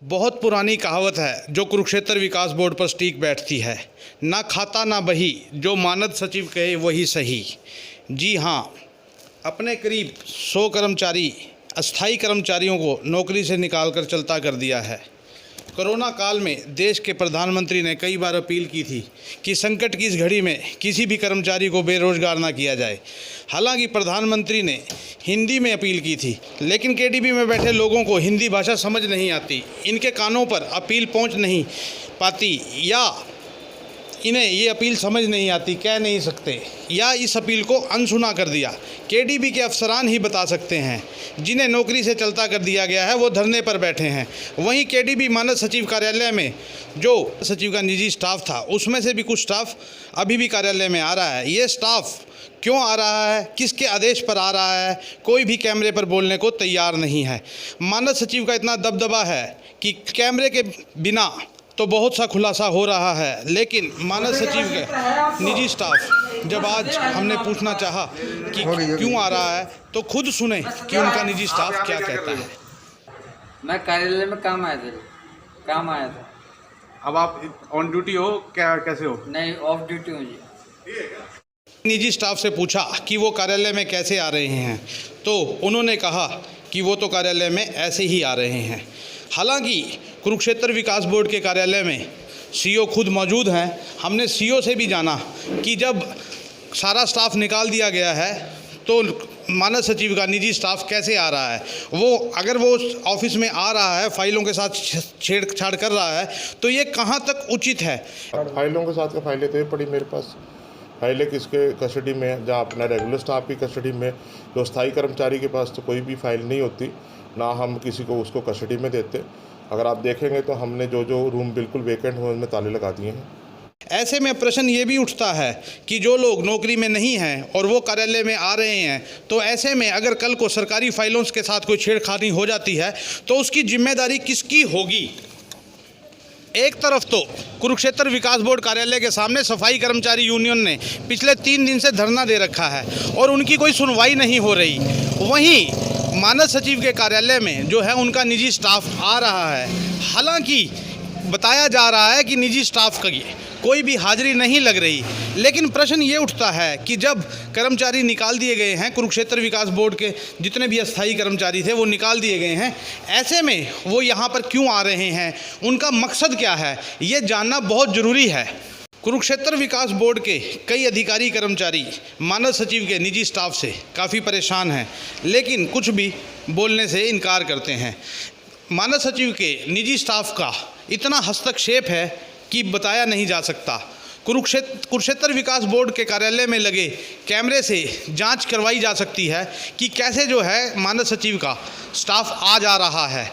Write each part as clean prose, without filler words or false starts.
बहुत पुरानी कहावत है जो कुरुक्षेत्र विकास बोर्ड पर सटीक बैठती है, ना खाता ना बही, जो मानद सचिव कहे वही सही। जी हाँ, अपने करीब 100 कर्मचारी अस्थायी कर्मचारियों को नौकरी से निकालकर चलता कर दिया है। कोरोना काल में देश के प्रधानमंत्री ने कई बार अपील की थी कि संकट की इस घड़ी में किसी भी कर्मचारी को बेरोजगार ना किया जाए। हालांकि प्रधानमंत्री ने हिंदी में अपील की थी, लेकिन केडीबी में बैठे लोगों को हिंदी भाषा समझ नहीं आती, इनके कानों पर अपील पहुंच नहीं पाती, या इन्हें ये अपील समझ नहीं आती, कह नहीं सकते, या इस अपील को अनसुना कर दिया। केडीबी के अफसरान ही बता सकते हैं। जिन्हें नौकरी से चलता कर दिया गया है वो धरने पर बैठे हैं। वहीं केडीबी मानद सचिव कार्यालय में जो सचिव का निजी स्टाफ था, उसमें से भी कुछ स्टाफ अभी भी कार्यालय में आ रहा है। ये स्टाफ क्यों आ रहा है, किसके आदेश पर आ रहा है, कोई भी कैमरे पर बोलने को तैयार नहीं है। मानद सचिव का इतना दबदबा है कि कैमरे के बिना तो बहुत सा खुलासा हो रहा है, लेकिन मानद सचिव के निजी स्टाफ जब आज हमने पूछना चाहा कि क्यों आ रहा है, तो खुद सुने कि उनका निजी स्टाफ क्या कहता है। मैं कार्यालय में काम आया था। अब आप ऑन ड्यूटी हो क्या, कैसे हो? नहीं, ऑफ ड्यूटी हूँ जी। निजी स्टाफ से पूछा कि वो कार्यालय में कैसे आ रहे हैं, तो उन्होंने कहा कि वो तो कार्यालय में ऐसे ही आ रहे हैं। हालांकि कुरुक्षेत्र विकास बोर्ड के कार्यालय में सीईओ खुद मौजूद हैं। हमने सीईओ से भी जाना कि जब सारा स्टाफ निकाल दिया गया है तो मानद सचिव का निजी स्टाफ कैसे आ रहा है। अगर वो ऑफिस में आ रहा है, फाइलों के साथ छेड़छाड़ कर रहा है, तो ये कहाँ तक उचित है। फाइलों के साथ फाइलें तो पड़ी मेरे पास। फाइलें किसके कस्टडी में है? जहाँ अपना रेगुलर स्टाफ की कस्टडी में। जो स्थायी कर्मचारी के पास तो कोई भी फाइल नहीं होती, ना हम किसी को उसको कस्टडी में देते। अगर आप देखेंगे तो हमने जो रूम बिल्कुल वेकेंट हुए उनमें ताले लगा दिए हैं। ऐसे में प्रश्न ये भी उठता है कि जो लोग नौकरी में नहीं हैं और वो कार्यालय में आ रहे हैं, तो ऐसे में अगर कल को सरकारी फाइलों के साथ कोई छेड़खानी हो जाती है तो उसकी जिम्मेदारी किसकी होगी। एक तरफ तो कुरुक्षेत्र विकास बोर्ड कार्यालय के सामने सफाई कर्मचारी यूनियन ने पिछले 3 दिन से धरना दे रखा है और उनकी कोई सुनवाई नहीं हो रही। वहीं मानद सचिव के कार्यालय में जो है उनका निजी स्टाफ आ रहा है। हालांकि बताया जा रहा है कि निजी स्टाफ की कोई भी हाजिरी नहीं लग रही, लेकिन प्रश्न ये उठता है कि जब कर्मचारी निकाल दिए गए हैं, कुरुक्षेत्र विकास बोर्ड के जितने भी अस्थायी कर्मचारी थे वो निकाल दिए गए हैं, ऐसे में वो यहाँ पर क्यों आ रहे हैं, उनका मकसद क्या है, ये जानना बहुत ज़रूरी है। कुरुक्षेत्र विकास बोर्ड के कई अधिकारी कर्मचारी मानद सचिव के निजी स्टाफ से काफ़ी परेशान हैं, लेकिन कुछ भी बोलने से इनकार करते हैं। मानद सचिव के निजी स्टाफ का इतना हस्तक्षेप है कि बताया नहीं जा सकता। कुरुक्षेत्र विकास बोर्ड के कार्यालय में लगे कैमरे से जांच करवाई जा सकती है कि कैसे जो है मानद सचिव का स्टाफ आ जा रहा है।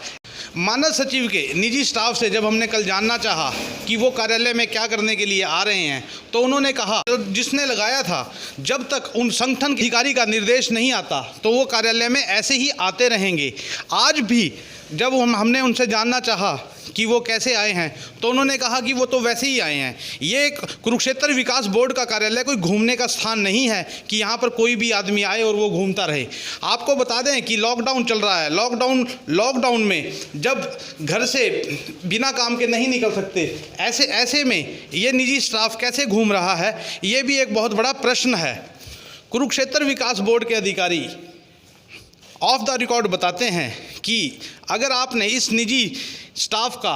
मानद सचिव के निजी स्टाफ से जब हमने कल जानना चाहा कि वो कार्यालय में क्या करने के लिए आ रहे हैं, तो उन्होंने कहा जिसने लगाया था, जब तक उन संगठन के अधिकारी का निर्देश नहीं आता तो वो कार्यालय में ऐसे ही आते रहेंगे। आज भी जब हमने उनसे जानना चाहा कि वो कैसे आए हैं, तो उन्होंने कहा कि वो तो वैसे ही आए हैं। ये कुरुक्षेत्र विकास बोर्ड का कार्यालय कोई घूमने का स्थान नहीं है कि यहाँ पर कोई भी आदमी आए और वो घूमता रहे। आपको बता दें कि लॉकडाउन चल रहा है। लॉकडाउन में जब घर से बिना काम के नहीं निकल सकते, ऐसे में ये निजी स्टाफ कैसे घूम रहा है, ये भी एक बहुत बड़ा प्रश्न है। कुरुक्षेत्र विकास बोर्ड के अधिकारी ऑफ द रिकॉर्ड बताते हैं कि अगर आपने इस निजी स्टाफ का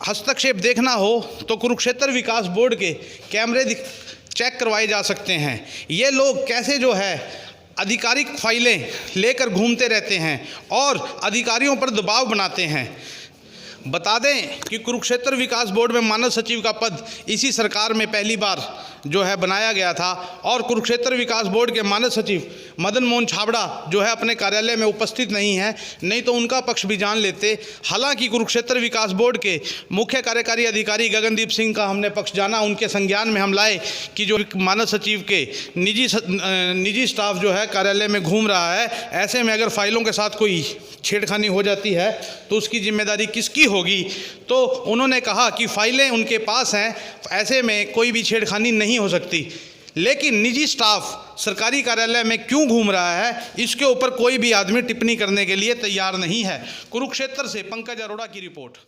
हस्तक्षेप देखना हो तो कुरुक्षेत्र विकास बोर्ड के कैमरे चेक करवाए जा सकते हैं। ये लोग कैसे जो है आधिकारिक फाइलें लेकर घूमते रहते हैं और अधिकारियों पर दबाव बनाते हैं। बता दें कि कुरुक्षेत्र विकास बोर्ड में मानद सचिव का पद इसी सरकार में पहली बार जो है बनाया गया था और कुरुक्षेत्र विकास बोर्ड के मानद सचिव मदन मोहन छाबड़ा जो है अपने कार्यालय में उपस्थित नहीं है, नहीं तो उनका पक्ष भी जान लेते। हालांकि कुरुक्षेत्र विकास बोर्ड के मुख्य कार्यकारी अधिकारी गगनदीप सिंह का हमने पक्ष जाना, उनके संज्ञान में हम लाए कि जो मानद सचिव के निजी स्टाफ जो है कार्यालय में घूम रहा है, ऐसे में अगर फाइलों के साथ कोई छेड़खानी हो जाती है तो उसकी जिम्मेदारी किसकी होगी। तो उन्होंने कहा कि फाइलें उनके पास हैं, ऐसे में कोई भी छेड़खानी नहीं हो सकती। लेकिन निजी स्टाफ सरकारी कार्यालय में क्यों घूम रहा है, इसके ऊपर कोई भी आदमी टिप्पणी करने के लिए तैयार नहीं है। कुरुक्षेत्र से पंकज अरोड़ा की रिपोर्ट।